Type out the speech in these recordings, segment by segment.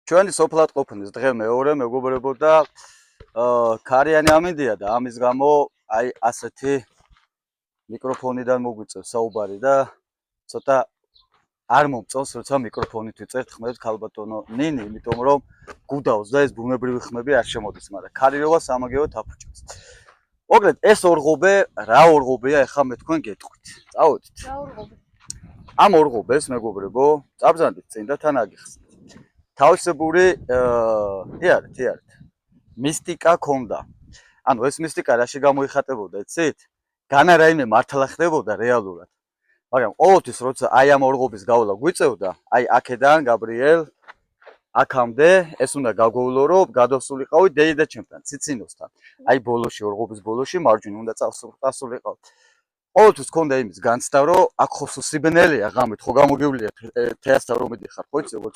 ჩვენი სოფლად ყოფნის დღე მეორე მეგობრებო და ქარიანი ამინდია და ამის გამო აი ასეთი მიკროფონიდან მოგვიწევს საუბარი და ცოტა არ მომწონს როცა მიკროფონით ვიწერთ ხმებს ქალბატონო ნინი, იმიტომ რომ გუდავს და ეს ბუნებრივი ხმები არ შემოდის, მაგრამ ქარიობა სამაგეოდ აფუჭებს. მოკლედ ეს ორღობე რა ორღობეა ახლა მე თქვენ გეტყვით. წავედით. რა ორღობე? ამ ორღობეს მეგობრებო, წაბზანდით წინ და თან აგიხსნით. თავისებური მისტიკა ქონდა. ანუ ეს მისტიკა რაში გამოიხატებოდა, იცით? განა რაიმე მართლა ხდებოდა რეალურად. მაგრამ ყოველთვის როცა აი ამ ორღობის გავლა გვიწევდა, აი აქედან გაბრიელ აქამდე ეს უნდა გაგვეულო, გადასულიყავით დეიდა ჩემთან, ციცინოსთან. აი ბოლოში ორღობის ბოლოში მარჯვნივ უნდა წასულიყავთ. ყოველთვის ქონდა იმის განცდა, რომ აქ ხო სიბნელეა ღამით, ხო გამოგივლია თეასთან რომ მიდიხარ, ხო იცი როგორ.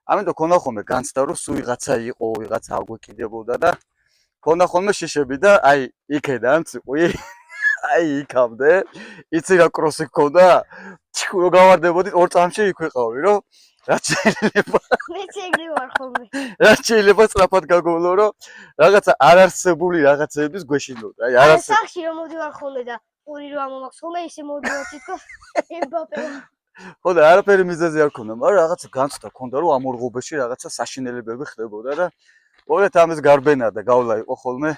ამიტომ ქონდა ხოლმე განცდა, რომ სულ ვიღაცა იყო, ვიღაცა აგვეკიდებოდა და ქონდა ხოლმე შიშები და აი იქედან ციყვი აი იქამდე იცი რა კროსი ქონდა? რო გავარდებოდით ორ წამში იქ ვიყავი, რომ რაც შეიძლება მეც ეგრე ვარ ხოლმე. რაც შეიძლება სწრაფად გაგოვლო, რომ რაღაცა არარსებული რაღაცების გვეშინოდა. აი არასე სახში რომ მოდივარ ხოლმე და ორი რომ ამომაქვს ხოლმე ისე მოდივარ თითქოს ემბაპე. ხო და არაფერი მიზეზი არ ქონდა, მაგრამ რაღაცა განცდა ქონდა, რომ ამ ორღობებში რაღაცა საშინელებები ხდებოდა და მოგეთ ამის გარბენა და გავლა იყო ხოლმე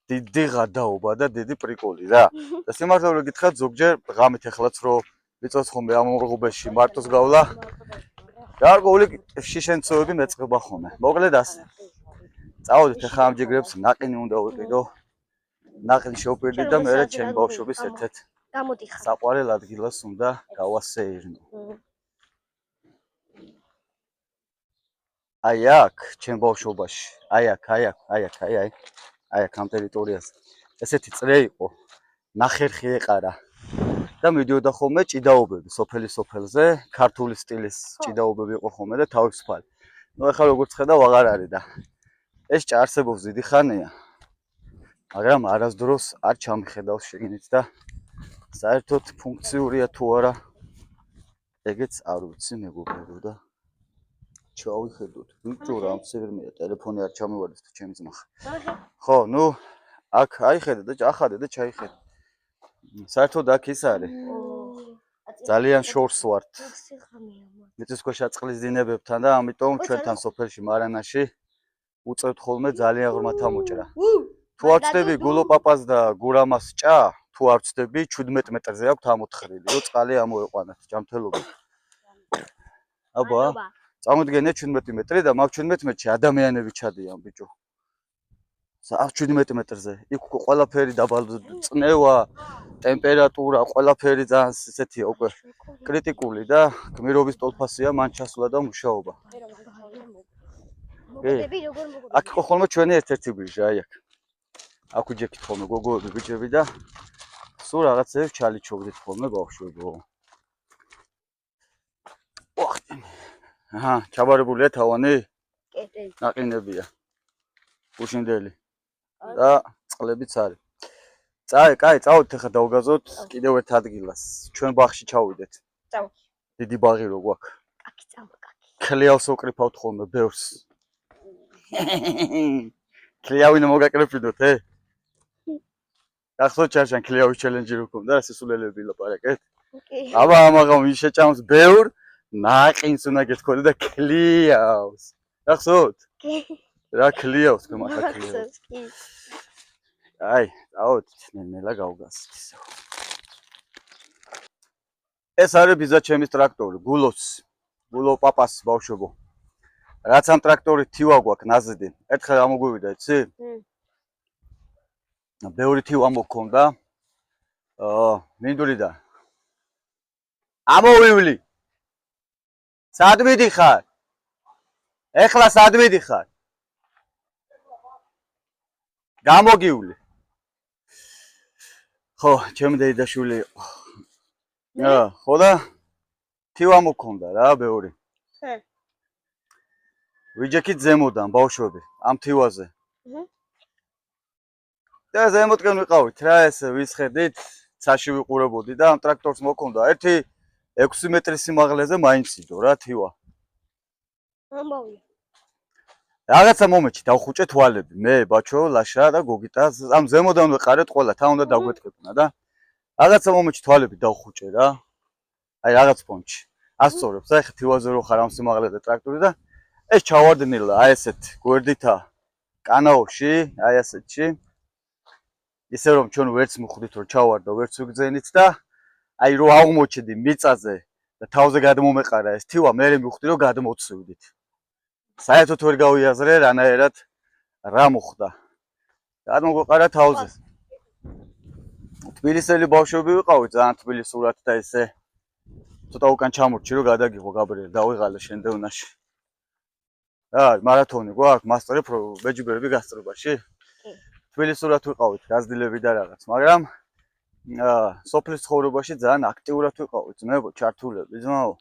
დიდი ღადაობა და დიდი პრიკოლი რა. და სიმართლე გითხრათ, ზოგჯერ ღამით ეხლაც რომ ვიწევს ხოლმე ამ ორღობებში მარტოს გავლა. გარკვეული შიშენცოები მეწყება ხოლმე. მოკლედ ასე. წავედით ახლა ამ ჯიგრებს ნაყინი უნდა ვიყიდო. ნაყინი შევპირდი და მე ჩემ ბავშვობის ერთ-ერთ გამოდიხარ. საყვარელ ადგილას უნდა გავასეირნო. აი აქ ჩემ ბავშვობაში, აი აქ ამ ტერიტორიაზე. ესეთი წრე იყო. ნახერხი ეყარა. და მიდიოდა ხოლმე ჭიდაობები სოფელი სოფელზე, ქართული სტილის ჭიდაობები იყო ხოლმე და თავისუფალი. ნუ ახლა როგორც ხედავ აღარ არის და ეს ჭარსებობს დიდი ხანია. მაგრამ არასდროს არ ჩამიხედავს შეგინით და საერთოდ ფუნქციურია თუ არა ეგეც არ ვიცი მეგობრებო და ჩავიხედოთ. ბიჭო რა მცირმეა, ტელეფონი არ ჩამივარდეს თუ ჩემი ძმა. ხო, ნუ აქ აიხედე და ახადე და ჩაიხედე. საერთოდ აქ ის არის. ძალიან შორს ვართ. მიწისქვეშა წყლის დინებებთან და ამიტომ ჩვენთან სოფელში მარანაში უწევთ ხოლმე ძალიან ღრმად ამოჭრა. თუ არ ვწდები გულოპაპას და გურამას ჭა, თუ არ ვწდები 17 მეტრზე აქვს ამოთხრილი, რომ წყალი ამოეყვანათ ჯანმრთელობა. აბა, წამოდგენია 17 მეტრი და მაგ 17 მეტრში ადამიანები ჩადიან ბიჭო. 17 მეტრზე. იქ ყველაფერი დაბალ წნევა, ტემპერატურა, ყველაფერი ძალიან ისეთია უკვე კრიტიკული და გმირობის ტოლფასია მან ჩასვლა და მუშაობა. აქ იყო ხოლმე ჩვენი ერთ-ერთი ბრიჟა, აი აქ. აქ ვიჯექით ხოლმე გოგოები, ბიჭები და სულ რაღაცებს ჩალიჩობდით ხოლმე ბავშვებო. აჰა, ჩაბარებულია თავანი? კეტელი. ნაყინებია. გუშინდელი. და წყლებიც არის. კაი, წავედით ახლა დავგაზოთ კიდევ ერთ ადგილას. ჩვენ ბაღში ჩავიდეთ. წავ. დიდი ბაღი რო გვაქვს. კაკი წავა, კაკი. ქლიავს ვაკრიფავთ ხოლმე ბევრს. ქლიავი მოგაკრიფიდოთ, გახსოვთ ჩარშან ქლიავის ჩელენჯი რო ქონდა, სისულელები ლაპარაკეთ. აბა ამაღამ ის შეჭამს ბევრ ნაყინს უნდა გეთქოდე და ქლიავს. გახსოვთ? კი. რა ქლიავს გმათა ქლიავს. კი. აი, წავედით, ნელა გავგასით ისე. ეს არის ბიზაჩემის ტრაქტორი, გულოპაპას ბავშვებო. რაც ამ ტრაქტორით თივა გვაქვს ნაზიდი. ერთხელ ამოგვივიდა, იცი? ბევრი თივა მოგქონდა. მინდვრიდან. ამოვივლი. სად მიდიხარ? ეხლა სად მიდიხარ? გამოგივლი. ხო, ჩემი დეიდაშვილი იყო. ხო და თივა მოგქონდა რა, ბევრი. ვიჯექით ზემოდან ბავშვები ამ თივაზე. და ზემოთკენ ვიყავით რა ესე ვისხედით, ცაში ვიყურებოდი და ამ ტრაქტორს მოგქონდა ერთი 6 მეტრის სიმაღლეზე მაინც იდო რა თივა. ამბავია. რაღაცა მომენტში დავხუჭე თვალები. მე, ბაჩო, ლაშა და გოგიტა ამ ზემოდან ვეყარეთ ყველა, თან უნდა დაგვეთქებინა და რაღაცა მომენტში თვალები დავხუჭე რა. აი რაღაც პონჩი. ასწორებს, აი ხა თივაზე რო ხარ ამ სიმაღლეზე ტრაქტორი და ეს ჩავარდნილა, აი ესეთ გვერდითა კანაოში, აი ასეთში. ისე რომ ჩვენ ვერც მივხვდით რომ ჩავარდო, ვერც ვიგზენით და აი რო აღმოჩნდი მიწაზე და თავზე გადმომეყარა ეს თივა, მე მივხვდი რომ გადმოცივდით. საერთოდ ვერ გავიაზრე რანაირად რა მოხდა. გადმოგვეყარა თავზე. თბილისელი ბავშვები ვიყავით ძალიან თბილისურად და ესე ცოტა უკან ჩამორჩი რომ გადაგიღო გაბრიელ დავიღალე შენდევნაში. რა, მარათონი გვაქვს, მასწრებ ბეჯიბერები გასწრებაში. თბილისურად ვიყავით, გაზრდილები და რაღაც, მაგრამ სოფლის ცხოვრებაში ძალიან აქტიურად ვიყავით, ძმებო, ჩართულები, ძმაო.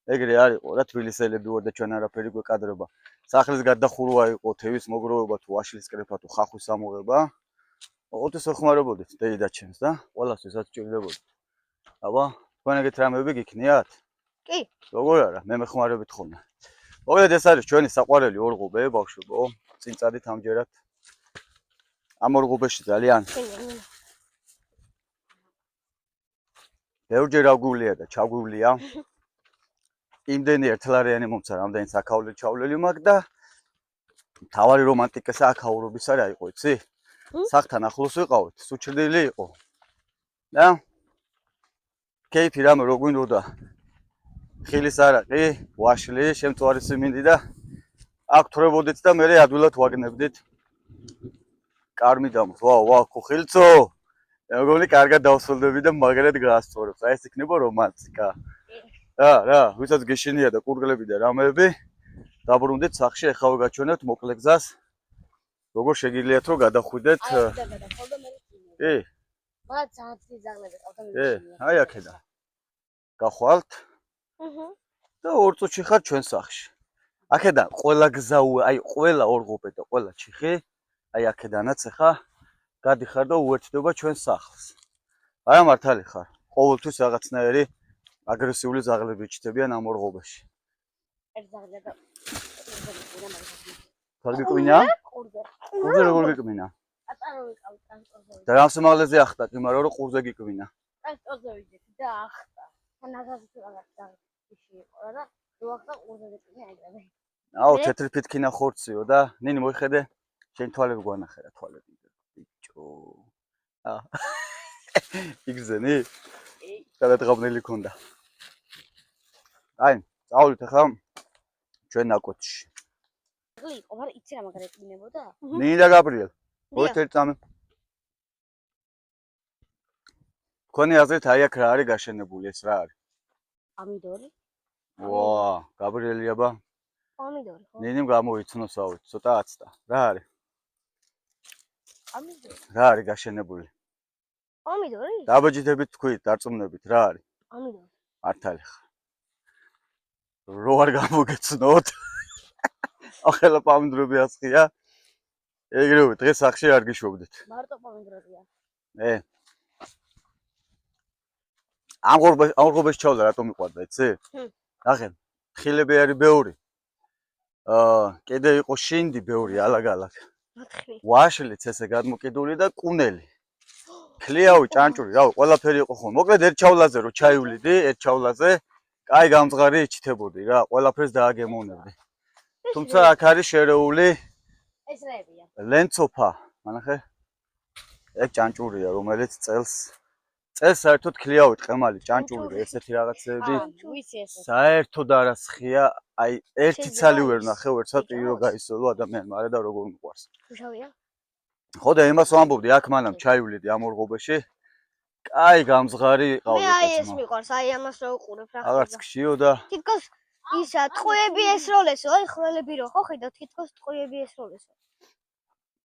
ეგრე არ იყო რა, თბილისელები ვარ და ჩვენ არაფერი გვეკადრება. სახლის გადახურვა იყო, თევის მოგროვება თუ ვაშლის კრეფა თუ ხახვის ამოღება. ოღონდ ეხმარებოდით დეიდაჩემს და ყველასთვისაც ჭირდებოდით. აბა, თქვენ ეგეთ რამეები გიქნიათ? კი. როგორ არა, მე მეხმარებით ხოლმე. მოკლედ ეს არის ჩვენი საყვარელი ორღობე, ბავშვებო, წინ წადით ამჯერად. ამ ორღობეში ძალიან ბევრჯერ ავგვილია და ჩაგვილია. იმდენი ერთლარიანი მომცა, რამდენი საქაულე ჩავლელი მაქვს და თავარი რომანტიკა აქაურობის არა იყო, იცი? სახლთან ახლოს ვიყავით, სუჩრდილი იყო. და კეიფი რამე რო გვინდოდა. ხილის არაყი, ვაშლი, შემწვარი სიმინდი და აქ თვრებოდით და მე ადვილად ვაგნებდით. კარმიდამოს, ვა, ხილცო. მეგონი კარგად დავსრულდები და მაგრად გაასწორებს. აი ეს იქნება რომანტიკა. რა, ვისაც გეშინია და კურგლები და რამეები, დაბრუნდით სახლში, ეხავე გაჩვენებთ მოკლე გზას. როგორ შეგიძლიათ რომ გადახვიდეთ? კი. მათ ძალიან ძაღლები ყავდა კი, აი აქედან. გახვალთ? და 2 წუთში ხარ ჩვენ სახლში. აქედან ყველა გზა, აი ყველა ორღობე და ყველა ჩიხი, აი აქედანაც ახლა გადიხარ და უერთდება ჩვენ სახლს. არა მართალი ხარ. ყოველთვის რაღაცნაირი აგრესიული ზაღლები ჩიტებიან ამ ორღობეში. ერთ ზაღლია და გიკვინა? ყურზე როგორ გიკვინა? ატარო ვიყავ ტრანსპორტზე. და რამ სიმაღლეზე ახტა კი, მაგრამ რომ ყურზე გიკვინა. ტრანსპორტზე ვიძეთ და ახტა. თანაგაზი რაღაც ისე იყო რა და რო ახტა ყურზე გიკვინა ეგრევე. აუ, თეთრი ფითქინა ხორციო და ნინი მოიხედე, შენ თვალები გვანახე რა თვალები. ბიჭო. იგზენი? გადადღაბნელი ქონდა. აი, წავლით ახლა ჩვენ ნაკოთში. იყო, მაგრამ იცი რა მაგარი ეკვინებოდა? ნინი და გაბრიელ. მოიწერ წამე. თქვენი აზრით აი აქ რა არის გაშენებული, ეს რა არის? პომიდორი? ვა, გაბრიელი აბა. პომიდორი, ხო? ნინიმ გამოიცნოს ავით, ცოტა აცდა. რა არის? პომიდორი. რა არის გაშენებული? პომიდორი? დაბეჯითებით თქვით, დარწმუნებით, რა არის? პომიდორი. მართალი ხარ. რო არ გამოგეცნოთ. ახლა პომიდორები ასხია. ეგრევე დღეს სახში არ გიშვებდით. მარტო პომიდორია. ამ ორღობეში ჩავდა რატომ მიყვარდა, იცი? ნახე, ხილები არის ბევრი. კიდე იყო შინდი ბევრი ალაგ-ალაგ. ვაშლიც ესე გადმოკიდული და კუნელი. ქლიავი, ჭანჭური, რავი, ყველაფერი იყო ხოლმე. მოკლედ ერთ ჩავლაზე რო ჩაივლიდი, ერთ ჩავლაზე, კაი გამძღარი იჩითებოდი რა, ყველაფერს დააგემოვნებდი. თუმცა აქ არის შერეული ეს რებია. ლენცოფა, მანახე. ეგ ჭანჭურია, რომელიც წელს საერთოდ ქლიავი ტყემალი ჭანჭური ესეთი რაღაცები. ვიცი ეს. საერთოდ არ ასხია, აი ერთი ცალი ვერ ნახე, ვერცად პირო გაისოლო ადამიანმა, არა და როგორ მიყვარს. უშავია? ხო და იმას ვამბობდი, აქ მანამ ჩაივლიდი ამ ორღობეში. კაი გამძღარი ყავდა. მე აი ეს მიყვარს, აი ამას რა უყურებ რა. აღარც გშიო და თითქოს ისა ტყუები ესროლესო, აი ხვრელები რო ხო ხედავ, თითქოს ტყუები ესროლესო.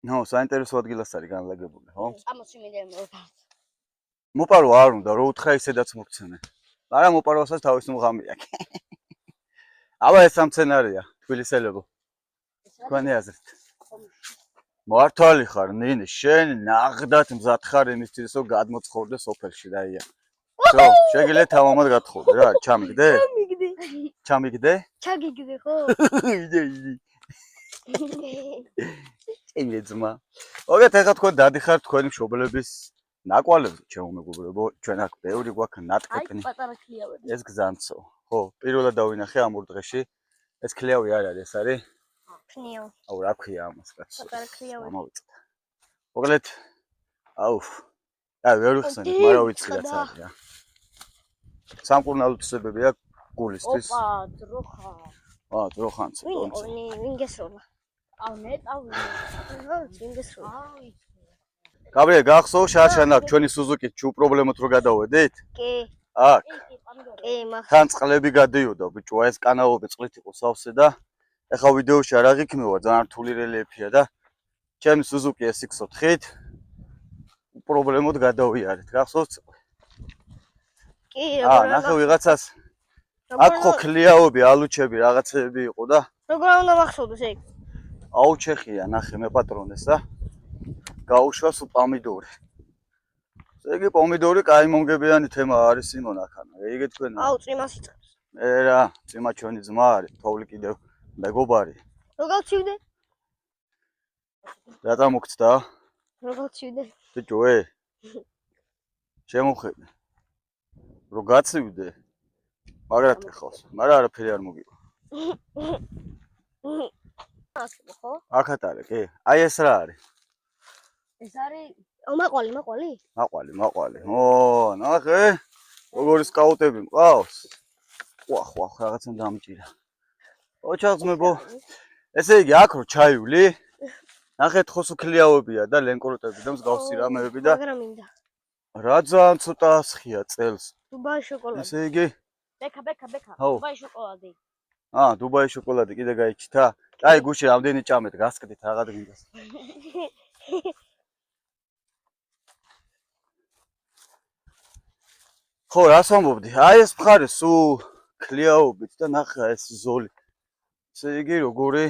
ნო, საინტერესო ადგილას არის განლაგებული, ხო? ამას იმედია მოვფართ. მოპარო არ უნდა, რო უთხრა ისედაც მოგცემე. მაგრამ მოპაროსაც თავის მუღამი აქვს. აბა ეს სამცენარია, თბილისელებო. თქვენი აზრით. მართალი ხარ, ნინი, შენ ნაღდათ მზად ხარ იმისთვის, რომ გადმოცხოვრდე სოფელში და ია. ხო, შეგიძლია თავამად გათხოვდე რა, ჩამიგდე? ჩამიგდე. ჩამიგდე? ჩაგიგდე ხო? წინი ძმა. მოგეთ ახლა თქვენ დადიხართ თქვენი მშობლების ნაკვალებზე, ჩემო მეგობრებო, ჩვენ აქ ბევრი გვაქვს აი ნატყეპნი. პატარა ქლიავები. ეს გზანცო. ხო, პირველად დავინახე ამ ორ დღეში. ეს ქლიავი არ არის, ეს არის. ფნიო. აუ, რა ქვია ამას, კაცო? პატარა ქლიავები. ამოვიწდა. მოგლეთ. აუ. აი, ვერ ვიხსენებ, მაგრამ ვიცი რაც არის რა. სამკურნალო თვისებები აქვს გულისთვის. ოპა, დროხა. დროხანცო, დონცო. ვინ გესროლა? აუ, ნეტავი. ვინ გესროლა? აი. გაბრიელ, გახსოვ შარშანა, ჩვენი სუზუკით ჩუ პრობლემოთ რო გადავედით? კი. აქ. კი, მაგ. თან წყლები გადიოდა, ბიჭო, ეს კანალები წყლით იყო სავსე და ეხა ვიდეოში არ აღიქმევა, ძალიან რთული რელიეფია და ჩემი სუზუკი SX4-ით პრობლემოდ გადავიარეთ. გახსოვთ? კი, ნახე ვიღაცას. აქ ხო ქლიაობი, ალუჩები, რაღაცები იყო და როგორ უნდა მახსოვდეს ეგ? აუჩეხია, ნახე მეპატრონეს და გაუშვა სულ პომიდორი. იგი პომიდორი კაი მომგებიანი თემა არის სიმონ ახანა. იგი თქვენ. აუ, წიმას იწყებს. რა, წიმა ჩვენი ძმა არის, თოვლი კიდევ მეგობარი. რო გავცივდე? რატომ მოგწდა? რო გავცივდე? ბიჭო, შემოხედე. რო გაცივდე. მაგრად გიხავს, მაგრამ არაფერი არ მოგიყვა. ხო? აქატარე, კი. აი ეს რა არის? ეს არის მაყვალი. მაყვალი. ნახე. როგორი სკაუტები მყავს? ხვა, რაღაცა დამჭირა. ოჩაღზმებო. ესე იგი, აქ რო ჩაივლი. ნახეთ ხო სუქლიაობია და ლენკოროტები და მსგავსი რამეები და მაგრამ მინდა. რა ძალიან ცოტა ასხია წელს. დუბაი შოკოლადი. ესე იგი, ბექა. დუბაი შოკოლადი. დუბაი შოკოლადი კიდე გაიჩითა? აი, გუში რამდენი ჭამეთ, გასკდით რაღაც გინდას. ხო, რას ამბობდი? აი ეს მხარე სულ ქლიაობით და ნახე ეს ზოლი. ესე იგი, როგორი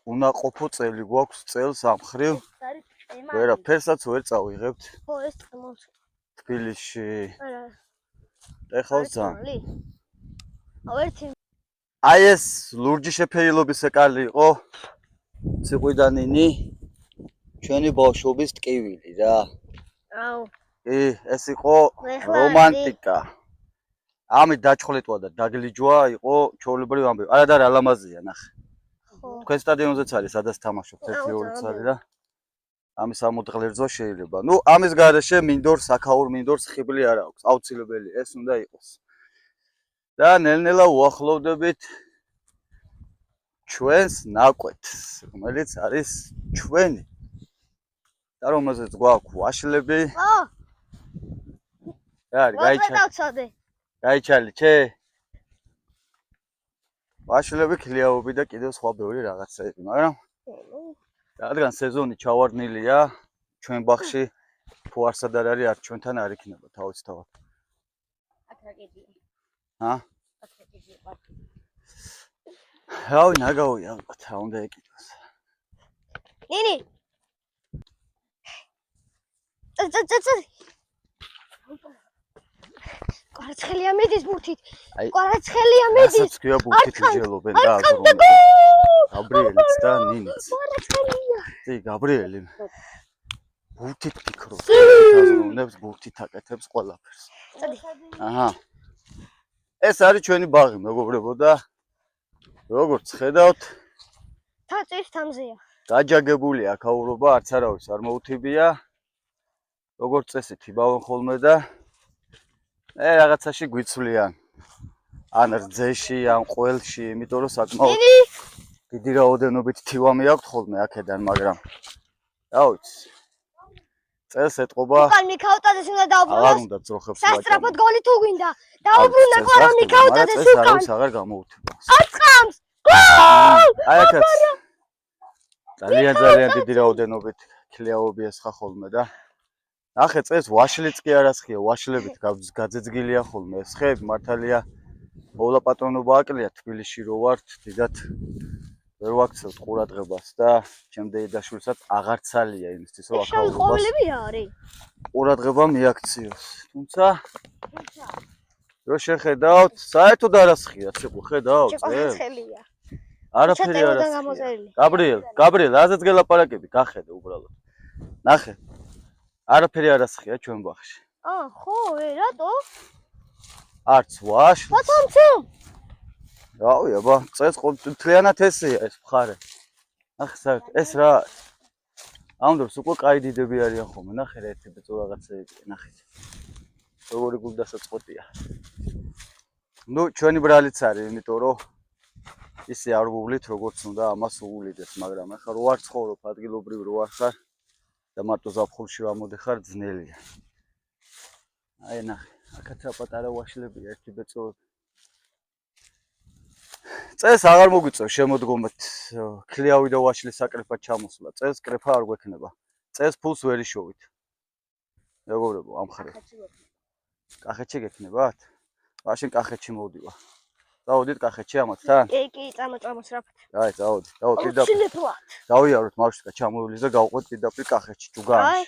უნაყოფო წელი გვაქვს წელს ამ ხრივ. ვერაფერსაც ვერ წავიღებთ ხო, ეს წამოს. თბილისში. არა. ეხავს ძალიან. აუ, ერთი. აი ეს ლურჯი შეფერილობის ეკალი იყო. ციყვიდანინი ჩვენი ბავშვობის ტკივილი რა. აუ. ეს იყო რომანტიკა. ამით დაჩხლეტვა და დაგლიჯვა იყო ჩვეულებრივი ამბები. არა და რა ლამაზია ნახე. თქვენ სტადიონზეც არის, სადაც თამაშობთ 1-2 წელი და ამის ამოწყლერძვა შეიძლება. ნუ ამის გარეშე მინდორს, აქაურ მინდორს ხიბლი არ აქვს. აუცილებელი ეს უნდა იყოს. და ნელ-ნელა უახლოვდებით ჩვენს ნაკვეთს, რომელიც არის ჩვენი. და რომელზეც გვაქვს ვაშლები. რა არის, გაიჩალი, ჩე? ვაშლები, ქლიაობი და კიდევ სხვა ბევრი რაღაცები, მაგრამ რადგან სეზონი ჩავარდნილია, ჩვენ ბაღში თუ არსად არ არის, ჩვენთან არ იქნება თავისთავად. აქ რა გედია? აქ რა გედია? რავი, ნაგავია, ალბათ, რა უნდა ეკითხოს. ნინი. წ. კვარაცხელია მიდის ბურთით. კვარაცხელია მიდის. რასაც ქვია ბურთით იჯელობენ და აზრობენ. გაბრიელიც და ნინიც. კვარაცხელია. დი, გაბრიელი. ბურთით ფიქრობს. აზროვნებს, ბურთით აკეთებს ყველაფერს. აჰა. ეს არის ჩვენი ბაღი, მეგობრებო და როგორც ხედავთ, თაწის თამზეა. დაჯაგებული აქაურობა არც არავის არ მოუთიბია. როგორც წესი თიბავენ ხოლმე და რაღაცაში გვიცვლიან. ან რძეში, ან ყველში, იმიტომ რომ საკმაოდ დიდი რაოდენობით თივამი აქვს ხოლმე აქედან, მაგრამ რა ვიცი. წელს ეთყობა. უკან მიქაუტაძეს უნდა დაუბრუნოს. აღარ უნდა ძროხებს ვაჭამო. სასწრაფოდ გოლი თუ გვინდა. დაუბრუნე ყარა მიქაუტაძეს უკან. არავის აღარ გამოუთიბა. აწყამს. აი აქაც ძალიან დიდი რაოდენობით ქლიაობი ესხა ხოლმე და ნახე წელს ვაშლიც კი არ ასხია, ვაშლებით გაძეძგილია ხოლმე ეს ხეები, მართალია მოვლა პატრონობა აკლია თბილისში რო ვართ, დიდად ვერ ვაქცევთ ყურადღებას და ჩემ დედაშვილსაც აღარცალია იმისთვის, რომ აქაურობას ხოვილები არის. ყურადღება მიაქციოს. თუმცა რო შეხედავთ, საერთოდ არ ასხია, ციყო ხედავთ, ჭეყონცხელია. არაფერი არ ტელოდან ასხია. გამოწერილი. გაბრიელ, აზეც გელაპარაკები, გახედე უბრალოდ. ნახე. არაფერი არ ასხია ჩვენ ბაღში. ხო, რატო? არც ვაშლი. ბატონცო. რავი, აბა, წეს მთლიანად ესეა ეს მხარე. ნახე, საერთოდ ეს რა არის? ამდროს უკვე კაი დიდები არიან ხოლმე. ნახე რა ერთი ბეწო რაღაცეები, ნახეთ. როგორი გულდასაწყოტია. ნუ ჩვენი ბრალიც არის, იმიტომ რომ ისე არ ვუვლით როგორც უნდა ამას უვლიდეს, მაგრამ ახლა რო არ ცხოვრობ ადგილობრივ რო არ ხარ და მარტო ზაფხულში ვამოდიხარ ძნელია. აი ნახე, აქაც რა პატარა ვაშლებია ერთი ბეწოები. წეს აღარ მოგვიწევს შემოდგომით ქლიავი და ვაშლის საკრეფად ჩამოსვლა. წეს კრეფა არ გვექნება. წეს ფულს ვერ იშოვით. მეგობრებო, ამ ხარეს. კახეთში გექნებათ? მაშინ კახეთში მოვდივარ. დავდით კახეთში ამათთან? კი, წამოწამოს რაფთ. აი, დავდი პირდაპირ. აუცილებლად. დავიაროთ მარშრუტკა ჩამოვლის და გავყვეთ პირდაპირ კახეთში, ჯუგანში.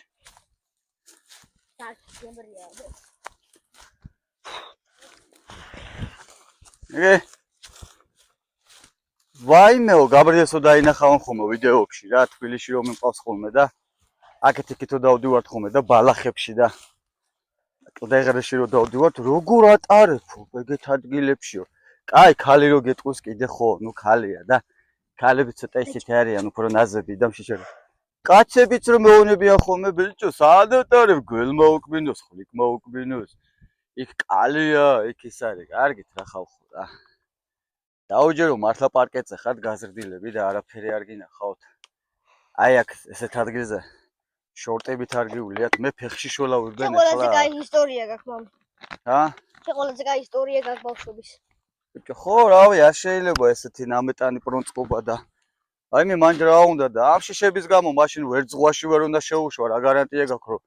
ვაიმეო, გაბრიელსო დაინახავენ ხოლმე ვიდეოებში რა, თბილისში რომ მიყავს ხოლმე და აქეთ-იქითო დავდივართ ხოლმე და ბალახებში და კლდეღრეში რომ დავდივართ, როგორ ატარებო ეგეთ ადგილებშიო. კაი, ქალი რო გეტყვის კიდე ხო, ნუ ქალია და ქალები ცოტა ისეთი არიან, უფრო ნაზები და მშიშები. კაცებიც რომ მეუნებიან ხოლმე ბიჭო, სად ატარებ? გველმა უკბინოს, ხლიკმა უკბინოს. იქ კალია, იქ ის არის, კარგით რა ხალხო რა. დაუჯერო მართლა პარკეთზე ხართ გაზრდილები და არაფერი არ გინახავთ. აი აქ ესეთ ადგილზე შორტებით არ გიულიათ, მე ფეხში შოლავებენ ახლა. ყველაზე კაი ისტორია გაქვს მამი. ჰა? ყველაზე კაი ისტორია გაქვს ბავშვობის. ბიჭო, ხო, რავი, არ შეიძლება ესეთი ნამეტანი პრონწყობა და აი მე მან რა უნდა და ამ შიშების გამო მაშინ ვერ ზღვაში ვერ უნდა შეუშვა, რა გარანტია გაქვს რომ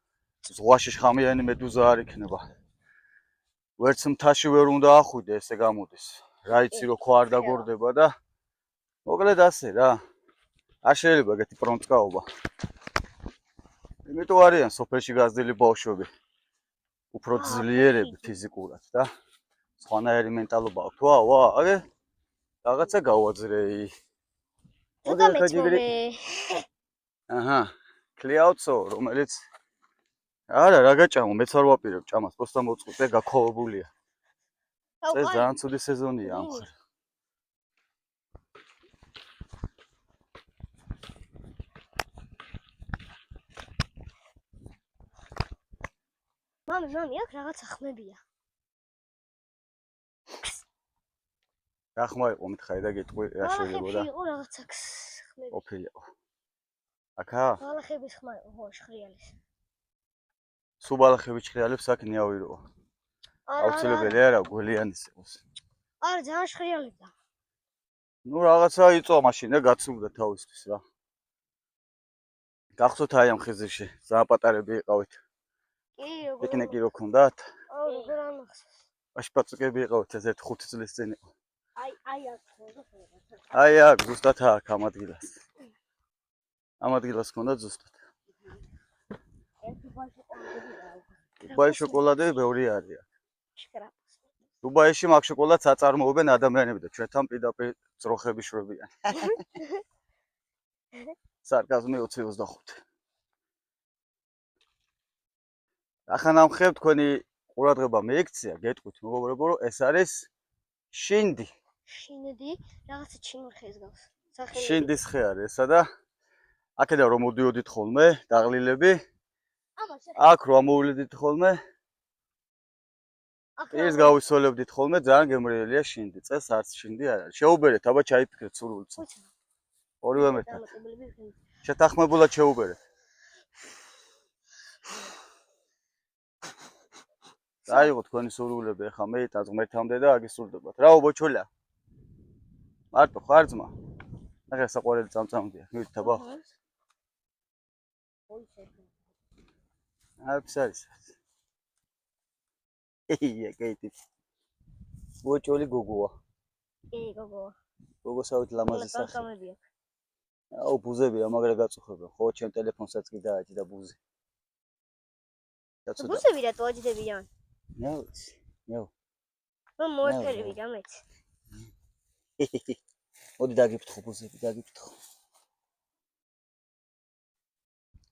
ზღვაში შხამიანი მედუზა არ იქნება. ვერც მთაში ვერ უნდა ახვიდე, ესე გამოდის. რა იცი რომ ხო არ დაგორდება და მოკლედ ასე რა. არ შეიძლება ეგეთი პრონწყაობა. იმიტომ არიან სოფელში გაზრდილი ბავშვები. უფრო ძლიერები ფიზიკურად და სხვანაირი მენტალობა აქვს. ვა, აგე რაღაცა გავაძრეი. აჰა, კლიაუცო, რომელიც არა, რა გაჭამო, მეც არ ვაპირებ ჭამას, პროსტა მოწყუტე, გაქოვებულია. ეს ძალიან ცუდი სეზონია ამ ხარ. მამი, აქ რაღაცა ხმებია. რა ხმა იყო მითხარი და გეტყვი რა შეიძლება და იყო რაღაცა ხმები. ოფილიყო. აკა? ბალახების ხმა იყო, ხო, შხრიალის. სულ ბალახები ჩხრიალებს აქ ნიავიროა. აუცილებელი არა, გველიანის იყოს. არა, ძალიან შხრიალებდა. ნუ რაღაცა იწვა მაშინ და გაცურდა თავისთვის რა. გახსოვთ აი ამ ხიზებში, ძალიან პატარები იყავით. კი, პიკნიკი რო ქონდათ? როგორ ამახსოვს. აშპაწუკები იყავით ეს 5 წლის წინ იყო. აი აქ ხო. აი აქ ზუსტად აქ ამ ადგილას. ამ ადგილას ქონდა ზუსტად. დუბაის შოკოლადები ბევრი არის. დუბაიში მაგ შოკოლადს აწარმოებენ ადამიანები და ჩვენთან პირდაპირ ძროხები შრობიან. სარკაზმი 20-25. ახლა ნამხებ თქვენი ყურადღება მიექცია, გეტყვით მეგობრებო, რომ ეს არის შინდი. შინდი, რაღაცა ჩინურ ხეს გავს. შინდის ხე არის ესა და აქედან რომ მოდიოდით ხოლმე, დაღლილები. აქ რომ ამოვლიდით ხოლმე. ის გავისოლებდით ხოლმე, ძალიან გემრიელია შინდი. წეს არც შინდი არ არის. შეუბერეთ, აბა ჩაიფიქრეთ სურვილს. ორივე მეტად. შეთანხმებულად შეუბერეთ. დაიღო თქვენი სურვილები, ახლა მე და ღმერთამდე და აგისურვებათ. რაო ბოჩოლა. მარტო ხარ ძმა? ახლა საყვარელი წამწამდია. მივით აბა. აფსარის. ეია, კეიტი. ბოჩოლი გოგოა. კი, გოგოა. გოგოსავით ლამაზი სახე. აუ, ბუზებია, მაგრა გაწუხებენ. ხო, ჩემ ტელეფონსაც კი დააჭი და ბუზი. ბუზები რატო აჭდებიან? ნაუც. ნაუ. მოერქერები გამეც. მოდი დაგიფრთხო ბუზები, დაგიფრთხო.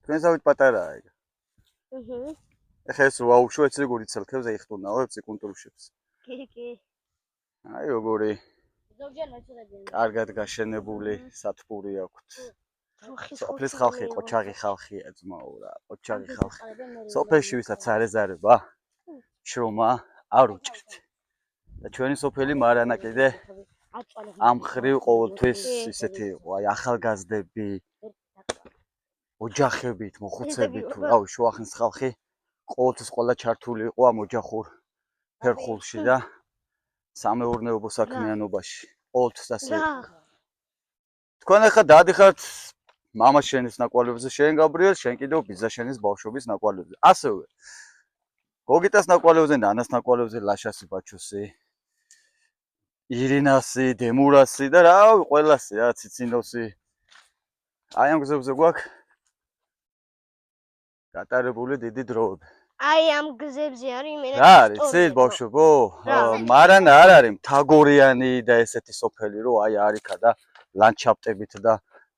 თქვენსავით პატარაა ეგ. ეხლა ეს რო აუშვო, ეცი როგორ იცელქებს, აიხტუნაო, ეცი კუნტრუშებს. კი. აი როგორი ზოგჯერ მეცოდებიან. კარგად გაშენებული სათბური აქვთ. სოფლის ხალხი ყოჩაღი ხალხია ძმაო რა, ყოჩაღი ხალხი. სოფელში ვისაც არ ეზარება, შრომა არ უჭერთ. და ჩვენი სოფელი მარანა კიდე ამ ხრივ ყოველთვის ისეთი იყო, აი ახალგაზრდები, ოჯახებით, მოხუცებით, რავი, შუახნის ხალხი ყოველთვის ყველა ჩართული იყო ამ ოჯახურ ფერხულში და სამეურნეობო საქმიანობაში. ყოველთვის ასე. თქვენ ახლა დაადიხართ მამა შენის ნაკვალევზე, შენ გაბრიელ, შენ კიდევ ბიძა შენის ბავშვობის ნაკვალევზე. ასევე გოგიტას ნაკვალევზე, ნანას ნაკვალევზე, ლაშასი, ბაჩოსი, ირინასი, დემურასი და რავი, ყველასი რა, ციცინოსი. აი ამ გზებზე გვაქვს გატარებული დიდი დროები. აი ამ გზებზე არის მე რა არის, ცით ბავშვებო? მარანა არ არის მთაგორიანი და ესეთი სოფელი, რომ აი არიქა და ლანდშაფტებით და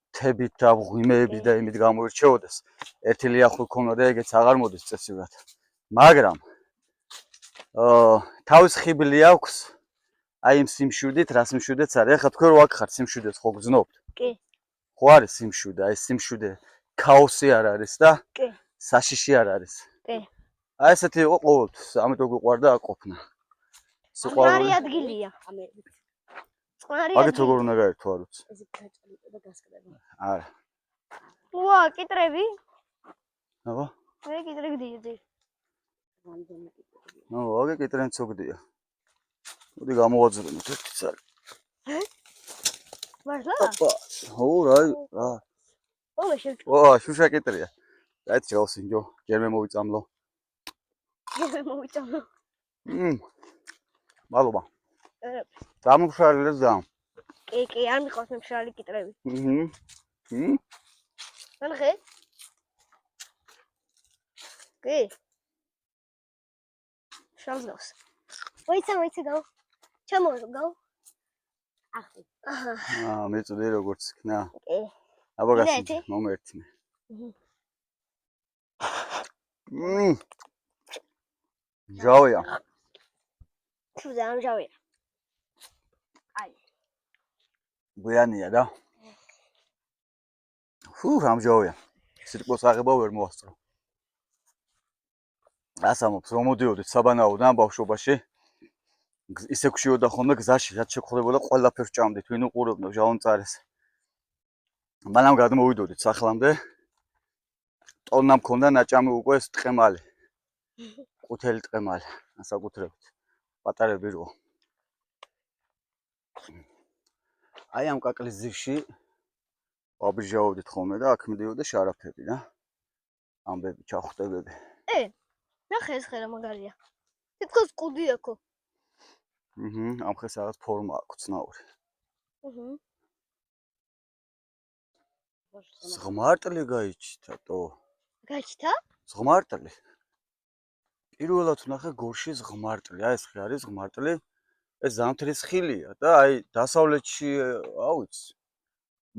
თებით და ღვიმეებით და იმით გამოირჩეოდეს. ერთი ლიახლი ქონოდა, ეგეც აღარ მოდის წესივრად. მაგრამ თავის ხიბლი აქვს აი იმ სიმშვიდით, რა სიმშვიდეც არის. ახლა თქვენ რო აქ ხართ, სიმშვიდეს ხო გძნობთ? კი. ხო არის სიმშვიდე, აი სიმშვიდე ქაოსი არ არის და კი. საშიში არ არის. კი. აი ესეთი იყო ყოველთვის, ამიტომ გვიყვარდა აქ ყოფნა. სიყვარული ადგილია. მაგით როგორ უნდა გაერთო არ ვიცი. ეს გაჭრიტო და გასკდება. არა. ვა, კიტრები? აბა. მე კიტრები დიდი. ნუ, აგე კიტრენ ცოგდია. მოდი გამოვაძრენოთ ერთი წალი. მართლა? ოპა, ო რა. ო, შევჭ. ო, შუშა კიტრია. დაიც გავსინჯო, ჯერ მე მოვიწამლო. მე მოვიწამლო. მადლობა. დამუშავეს და. კი, არ მიყავს მშრალი კიტრები. ნახე? კი. შალდოს. მოიცა გავა. ჩამო გავა. ახლა. მეწოდი როგორც იქნა. კი. აბა გასინჯე, მომერთმე. ჯავია. თუ დამჟავია. აი. ბუიანია და. ამჟავია. სიტყვის აღება ვერ მოასწრო. ასამობს რომ მოდიოდით საბანაოდან ბავშვობაში. ისე გშიოდა ხოლმე გზაში, რაც შეგხვდებოდა ყველაფერს ჭამდით, ვინ უყურებდა ჟაუნწარეს. მანამ გადმოვიდოდით სახლამდე. ტონა მქონდა ნაჭამი უკვე ეს ტყემალი. ყუთელი ტყემალი, ასაკუთრებით. პატარები რო. აი ამ კაკლის ძირში ვაბიჟაოდით ხოლმე და აქ მიდიოდა შარაფები და ამბები, ჩახვტებები. ნახე ეს ხერა მაგარია. თითქოს კუდი აქო. ამ ხეს რაღაც ფორმა აქვს ცნაური. ზღმარტლი გაიჩნდა თო. გაიჩნდა? ზღმარტლი. პირველად ვნახე გორში ზღმარტლი. აი ეს ხე არის ზღმარტლი. ეს ზამთრის ხილია და აი დასავლეთში, აუც.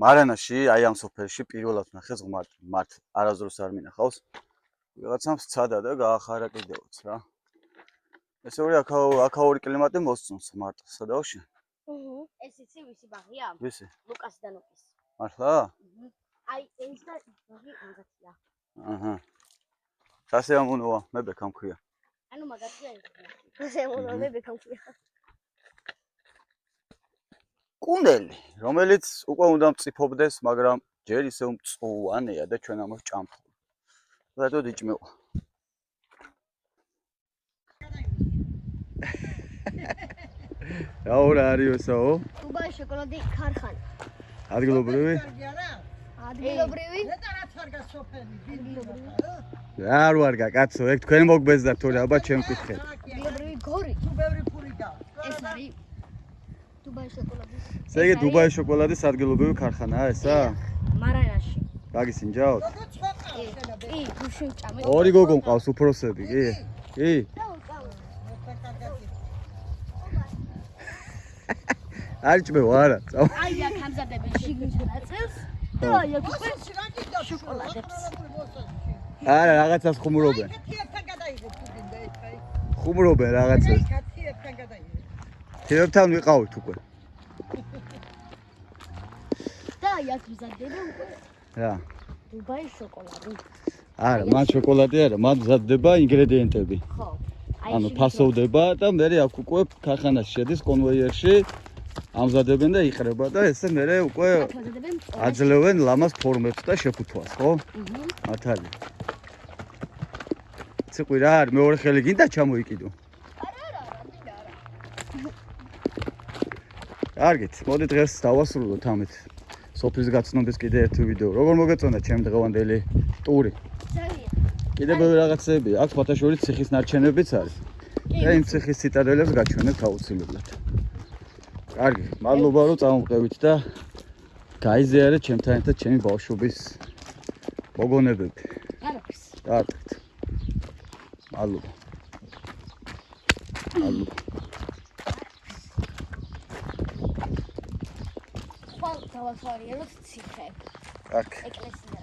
მარანაში, აი ამ სოფელში პირველად ვნახე ზღმარტლი. მართ არასდროს არ მინახავს. ვიღაცამ სცადა და გაახარა კიდევაც რა. ეს ორი აქაური კლიმატი მოსწონს ზღმარტლს, სადაო შენ? ეს იცი ვისი ბაღია? ვისი? ლუკას დანოკის. მართლა? აი ეს და ბაღი ამგაცია. სასე ამუნოა, მე ბექამ ქვია. ანუ მაგაცია ეს. სასე ამუნოა, მე ბექამ ქვია. კუნდელი, რომელიც უკვე უნდა მწიფობდეს, მაგრამ ჯერ ისე მწუანეა და ჩვენ ამას ჭამთ. რატო დიჭმევა? რა ორ არისო? დუბაის შოკოლადი ქარხანა. ადგილობრივი? ადგილობრივი? რა არ ვარგა კაცო, ეგ თქვენ მოგბეზდათ თორე აბა ჩემ კითხეთ. ადგილობრივი გორი. თუ ბევრი ფული და. ეს არის დუბაის შოკოლადი. ესე იგი დუბაის შოკოლადის ადგილობრივი ქარხანაა ესა? მარანაში. გაგისინჯავთ? კი, გუშინ ჭამე. ორი გოგო მყავს უფროსები, კი? კი? არ ჭმევა არა. აი აქ ამზადებენ შიგნით ნაწილს და აი აქ უკვე შოკოლადებს. არა, რაღაცას ხუმრობენ. ხუმრობენ რაღაცას. თირებთან ვიყავით უკვე. და აი აქ მზადდება უკვე რა. დუბაის შოკოლადი. არა, მან შოკოლადი არა, მან მზადდება ინგრედიენტები. ხო. ანუ ფასოვდება და მე აქ უკვე ქარხანაში შედის კონვეიერში ამზადებენ და იყრება და ესე მე უკვე აქ მზადებენ აძლევენ ლამას ფორმებს და შეფუთვას, ხო? მართალი. ციყვი რა არის, მეორე ხელი გინდა ჩამოიკიდო? არა, მინდა არა. კარგით, მოდი დღეს დავასრულოთ ამით. სოფლის გაცნობის კიდე ერთი ვიდეო. როგორ მოგეწონა ჩემი დღევანდელი ტური? ძალიან. კიდე ბევრი რაღაცები აქვს, ფათაშორის ციხის ნარჩენებიც არის. და იმ ციხის ციტადელებს გაჩვენებთ აუცილებლად. კარგი, მადლობა რომ წამოვყევით და გაიზიარეთ ჩემთან ერთად ჩემი ბავშვობის მოგონებები. არაფერს. დაარტყით. მადლობა. მადლობა. ხვალ დავასვარიელოთ ციხე. კარგი. ეკლესია.